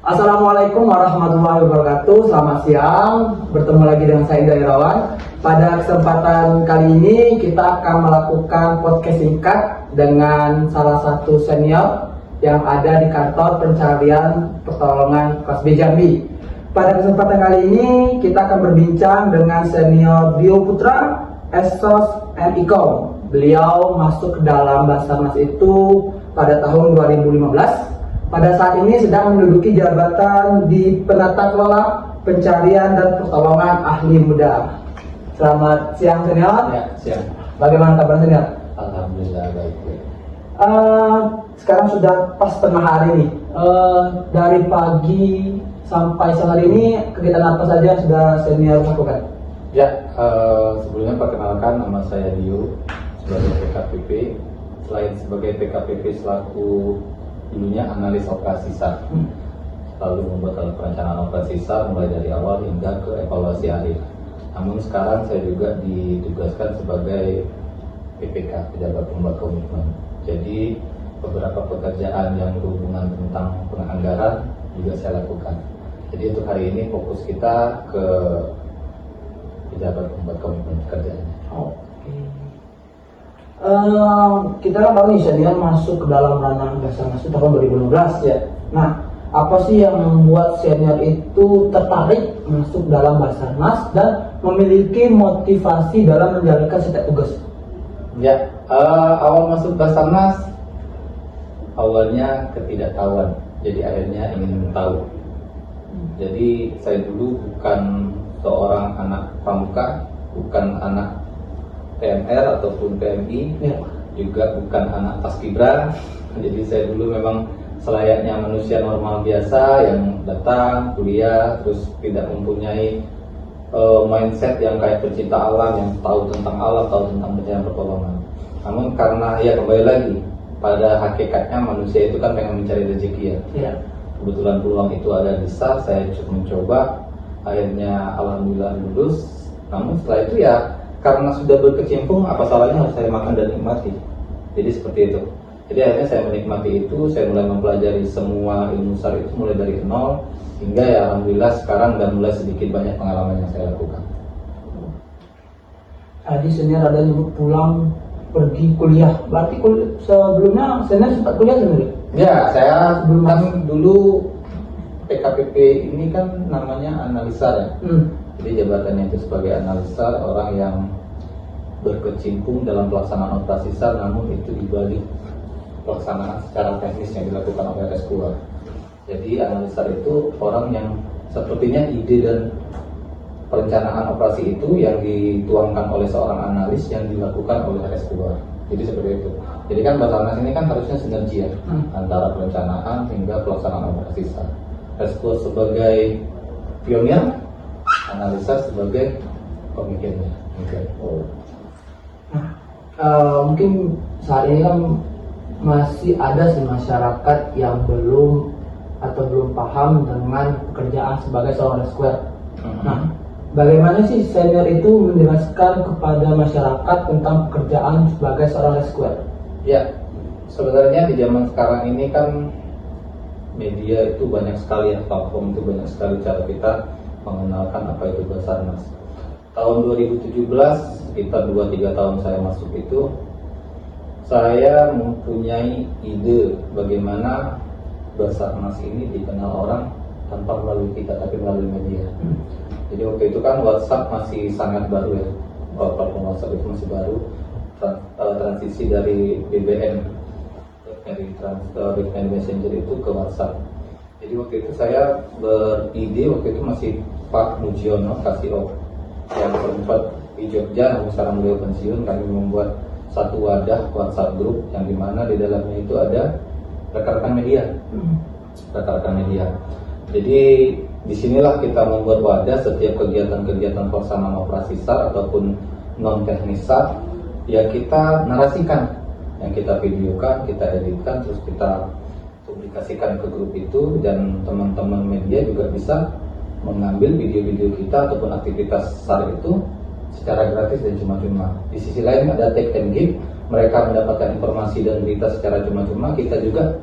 Assalamualaikum warahmatullahi wabarakatuh. Selamat siang. Bertemu lagi dengan saya Indra Irawan. Pada kesempatan kali ini kita akan melakukan podcast singkat dengan salah satu senior yang ada di kantor pencarian pertolongan kelas B Jambi. Pada kesempatan kali ini kita akan berbincang dengan senior Dio Putra, Esos MIKOM. Beliau masuk ke dalam Basarnas itu pada tahun 2015. Pada saat ini sedang menduduki jabatan di Penata Kelola Pencarian dan Pertolongan Ahli Muda. Selamat siang senior. Ya, siang. Bagaimana kabar senior? Alhamdulillah baik. Sekarang sudah pas tengah hari nih. Dari pagi sampai siang hari ini kegiatan apa saja yang sudah senior lakukan? Ya, sebelumnya perkenalkan nama saya Dio sebagai PKPP. Selain sebagai PKPP selaku dulunya analis operasi SAR, lalu membuat perencanaan operasi SAR mulai dari awal hingga ke evaluasi akhir. Namun sekarang saya juga ditugaskan sebagai PPK, pejabat pembuat komitmen. Jadi beberapa pekerjaan yang berhubungan tentang penganggaran juga saya lakukan. Jadi untuk hari ini fokus kita ke pejabat pembuat komitmen pekerjaannya. Kita kan tahu nih senior masuk ke dalam ranah Basarnas tahun 2015 ya. Nah, apa sih yang membuat senior itu tertarik masuk dalam Basarnas dan memiliki motivasi dalam menjalankan setiap tugas? Ya, awal masuk Basarnas awalnya ketidaktahuan, jadi akhirnya ingin tahu. Jadi saya dulu bukan seorang anak pramuka, bukan anak TMR ataupun PMI, juga bukan anak paskibra. Jadi saya dulu memang selayaknya manusia normal biasa yang datang kuliah terus tidak mempunyai mindset yang kayak pecinta alam, yang tahu tentang alam, tahu tentang pencarian pertolongan. Namun karena ya kembali lagi pada hakikatnya manusia itu kan pengen mencari rezeki ya. Kebetulan peluang itu ada di SAR, saya mencoba, akhirnya alhamdulillah lulus. Namun setelah itu ya karena sudah berkecimpung, apa salahnya harus saya makan dan nikmati. Jadi seperti itu. Jadi akhirnya saya menikmati itu, saya mulai mempelajari semua ilmu SAR itu mulai dari nol hingga ya alhamdulillah sekarang dan mulai sedikit banyak pengalaman yang saya lakukan. Tadi senior ada nyebut pulang pergi kuliah. Berarti sebelumnya senior sempat kuliah sendiri? Ya, saya kan dulu PKPP ini kan namanya analisa ya. Jadi jabatannya itu sebagai analisa, orang yang berkecimpung dalam pelaksanaan operasi SAR, namun itu dibalik pelaksanaan secara teknis yang dilakukan oleh RS2. Jadi analisa itu orang yang sepertinya ide dan perencanaan operasi itu yang dituangkan oleh seorang analis yang dilakukan oleh RS2. Jadi seperti itu. Jadi kan Basarnas ini kan harusnya sinergi ya, antara perencanaan hingga pelaksanaan operasi SAR. RS2 sebagai pionir, analisa sebagai pemikirnya. Mungkin saat ini kan masih ada sih masyarakat yang belum paham dengan pekerjaan sebagai seorang rescuer. Nah, bagaimana sih senior itu menjelaskan kepada masyarakat tentang pekerjaan sebagai seorang rescuer? Ya, sebenarnya di zaman sekarang ini kan media itu banyak sekali ya, platform itu banyak sekali cara kita mengenalkan apa itu Basarnas. Tahun 2017, sekitar 2-3 tahun saya masuk itu, saya mempunyai ide bagaimana Basarnas ini dikenal orang tanpa melalui kita, tapi melalui media. Jadi waktu itu kan WhatsApp masih sangat baru ya, platform WhatsApp itu masih baru, transisi dari BBM, dari BlackBerry Messenger itu ke WhatsApp. Jadi waktu itu saya beride, waktu itu masih Pak Mujiono Kasio yang sempat di Jogja, namun sekarang beliau pensiun. Kami membuat satu wadah WhatsApp group yang dimana di dalamnya itu ada rekan-rekan media, Jadi disinilah kita membuat wadah setiap kegiatan-kegiatan pelaksanaan operasi SAR ataupun non teknis SAR, ya kita narasikan, yang kita videokan, kita editkan, terus kita publikasikan ke grup itu, dan teman-teman media juga bisa mengambil video-video kita ataupun aktivitas SAR itu secara gratis dan cuma-cuma. Di sisi lain ada take and give, mereka mendapatkan informasi dan berita secara cuma-cuma, kita juga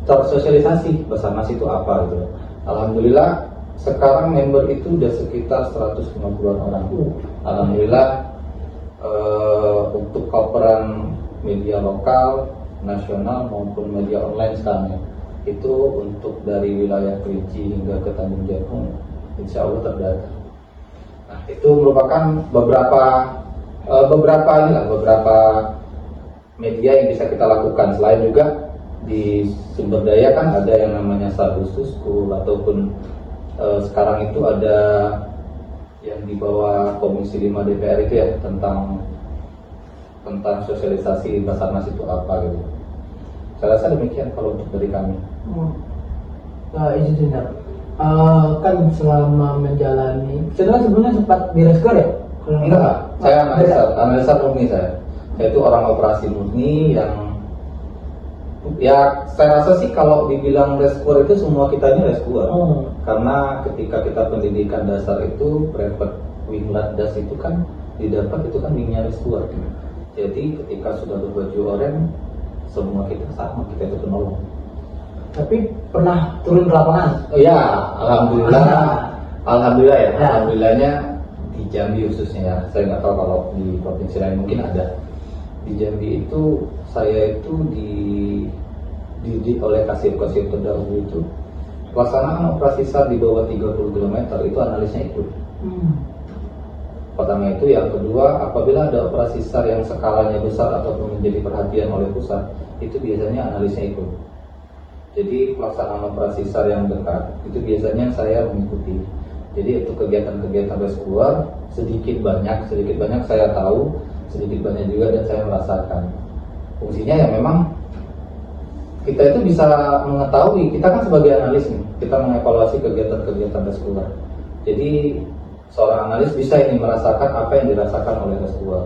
tersosialisasi Basarnas itu apa gitu. Alhamdulillah sekarang member itu udah sekitar 150-an orang. Alhamdulillah untuk coveran media lokal, nasional maupun media online sekarang ya, itu untuk dari wilayah Kerinci hingga ke Tanjung Jabung insya Allah terdata. Nah itu merupakan beberapa media yang bisa kita lakukan. Selain juga di sumber daya kan ada yang namanya Sabustus School ataupun sekarang itu ada yang di bawah Komisi 5 DPR itu ya tentang sosialisasi Basarnas itu apa gitu. Saya rasa demikian kalau untuk dari kami. Izin sebentar. Kan selama menjalani, sebelumnya sempat di Reskor ya? Enggak, saya analisa murni saya. Saya itu orang operasi murni yang ya saya rasa sih kalau dibilang reskuer itu semua kita ini reskuer. Karena ketika kita pendidikan dasar itu private wing latdas itu kan didapat itu kan wingnya reskuer. Jadi ketika sudah berbaju oranye semua kita sama, kita itu penolong. Tapi pernah turun ke lapangan? Oh ya, alhamdulillah ya. Alhamdulillahnya di Jambi khususnya ya. Saya nggak tahu kalau di provinsi lain mungkin ada. Di Jambi itu saya itu dididik oleh kasir-kasir terdahulu itu pelaksanaan operasi SAR di bawah 30 km itu analisnya ikut. Pertama itu, yang kedua apabila ada operasi SAR yang skalanya besar ataupun menjadi perhatian oleh pusat itu biasanya analisnya ikut. Jadi pelaksanaan operasi SAR yang dekat itu biasanya saya mengikuti. Jadi untuk kegiatan-kegiatan reskuer sedikit banyak saya tahu, sedikit banyak juga dan saya merasakan. Fungsinya ya memang kita itu bisa mengetahui, kita kan sebagai analis nih, kita mengevaluasi kegiatan-kegiatan reskuer. Jadi seorang analis bisa ini merasakan apa yang dirasakan oleh reskuer,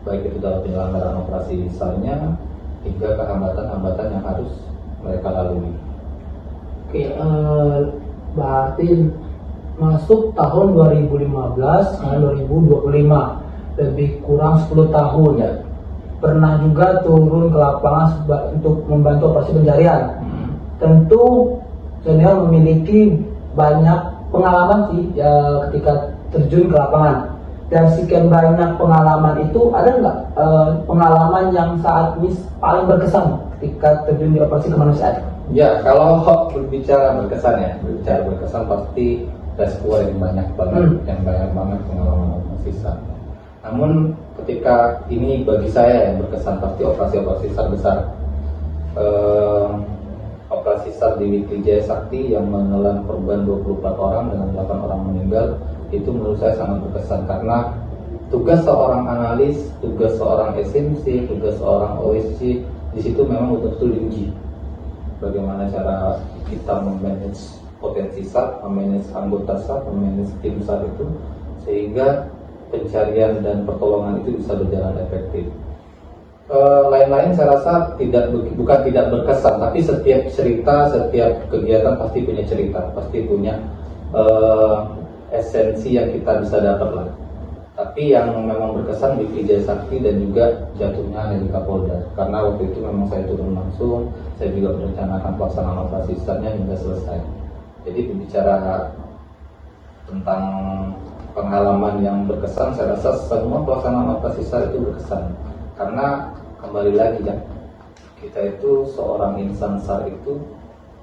baik itu dalam penyelenggaraan operasi SAR-nya hingga kehambatan-hambatan yang harus mereka lalui. Oke, berarti masuk tahun 2015 ke 2025, lebih kurang 10 tahun ya. Pernah juga turun ke lapangan untuk membantu operasi pencarian. Tentu senior memiliki banyak pengalaman sih ya, ketika terjun ke lapangan. Dan sekian banyak pengalaman itu, ada nggak pengalaman yang saat ini paling berkesan ketika terjun di operasi kemanusiaan? Ya, kalau berbicara berkesan pasti reskuer yang banyak banget pengalaman operasi SAR. Namun ketika ini bagi saya yang berkesan pasti operasi SAR besar. Operasi SAR di Wikli Jaya Sakti yang menelan korban 24 orang dengan 8 orang meninggal, itu menurut saya sangat berkesan karena tugas seorang analis, tugas seorang SMC, tugas seorang OSC di situ memang betul-betul diuji. Bagaimana cara kita memanage potensi SAR, memanage anggota SAR, memanage tim SAR itu sehingga pencarian dan pertolongan itu bisa berjalan efektif. Lain-lain saya rasa bukan tidak berkesan, tapi setiap cerita, setiap kegiatan pasti punya cerita, pasti punya esensi yang kita bisa dapat lah. Tapi yang memang berkesan di Jaya Sakti dan juga jatuhnya Heli Kapolda, karena waktu itu memang saya turun langsung, saya juga merencanakan pelaksanaan operasi SAR-nya hingga selesai. Jadi berbicara tentang pengalaman yang berkesan, saya rasa semua pelaksanaan operasi SAR itu berkesan. Karena kembali lagi ya, kita itu seorang insan SAR itu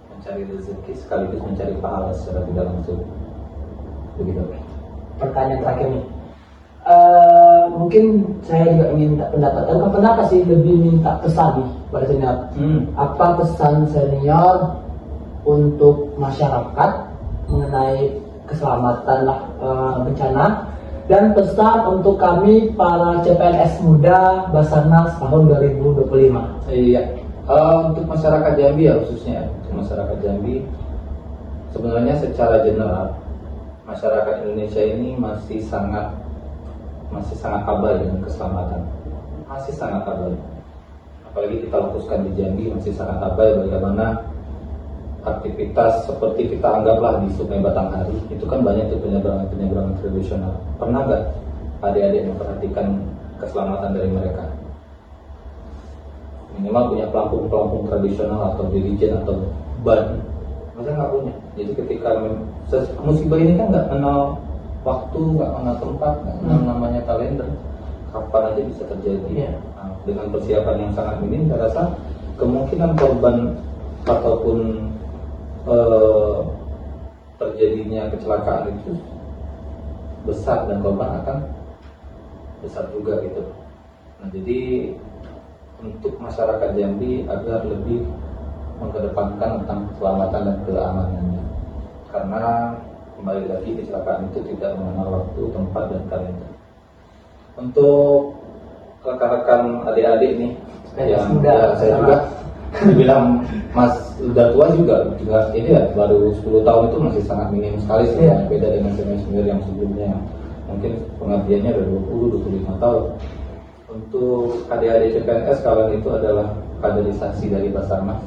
mencari rezeki sekaligus mencari pahala secara tidak langsung. Begitu. Pertanyaan terakhir nih, mungkin saya juga ingin minta pendapat. Kenapa sih lebih minta pesan nih pada senior? Apa pesan senior untuk masyarakat mengenai keselamatan bencana, dan pesan untuk kami para CPNS muda Basarnas tahun 2025? Iya, untuk masyarakat Jambi ya khususnya, untuk masyarakat Jambi sebenarnya secara general masyarakat Indonesia ini masih sangat abai dengan keselamatan, masih sangat abai. Apalagi kita fokuskan di Jambi, masih sangat abai bagaimana aktivitas seperti kita anggaplah di Sungai Batanghari itu kan banyak tuh penyeberangan tradisional. Pernah nggak adik-adik memperhatikan keselamatan dari mereka? Minimal punya pelampung tradisional atau dirijen atau ban Masa nggak punya. Jadi ketika musibah ini kan nggak kenal waktu, nggak kenal tempat, nggak kenal namanya kalender, kapan aja bisa terjadi. Nah, dengan persiapan yang sangat minim, saya rasa kemungkinan korban ataupun terjadinya kecelakaan itu besar dan korban akan besar juga gitu. Nah, jadi untuk masyarakat Jambi agar lebih mengedepankan tentang keselamatan dan keamanannya, karena kembali lagi kecelakaan itu tidak mengenal waktu, tempat, dan kalender. Untuk rekan-rekan adik-adik nih yang saya juga dibilang Mas udah tua juga ini ya, baru 10 tahun itu masih sangat minim sekali sebenarnya, beda dengan senior yang sebelumnya mungkin pengabdiannya udah 20-25 tahun. Untuk adik-adik CPNS, kalian itu adalah kaderisasi dari Basarnas.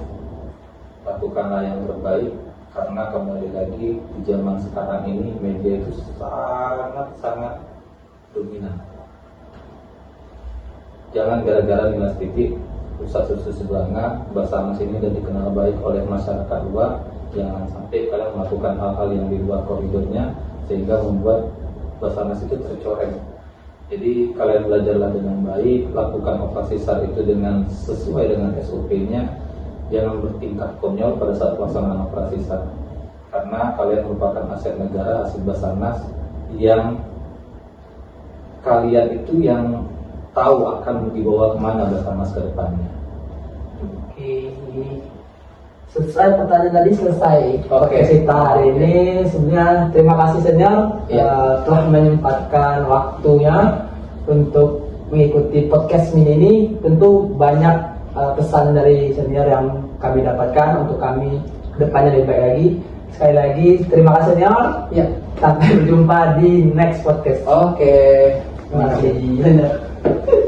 Lakukanlah yang terbaik, karena kembali lagi di zaman sekarang ini media itu sangat dominan. Jangan gara-gara Milas TV, pusat susu sebelanga, Basarnas ini sudah dikenal baik oleh masyarakat luar. Jangan sampai kalian melakukan hal-hal yang di luar koridornya sehingga membuat Basarnas itu tercoreng. Jadi kalian belajarlah dengan baik, lakukan operasi SAR itu dengan sesuai dengan SOP-nya. Jangan bertingkah konyol pada saat pelaksanaan operasi SAR, karena kalian merupakan aset negara, aset Basarnas yang kalian itu yang tahu akan dibawa kemana Basarnas ke depannya. Oke, selesai pertanyaan tadi, selesai. Oke, kita hari ini sebenarnya terima kasih senior telah menyempatkan waktunya untuk mengikuti podcast ini. Tentu banyak pesan dari senior yang kami dapatkan untuk kami kedepannya lebih baik lagi. Sekali lagi terima kasih senior. Ya, sampai berjumpa di next podcast. Oke. Terima kasih.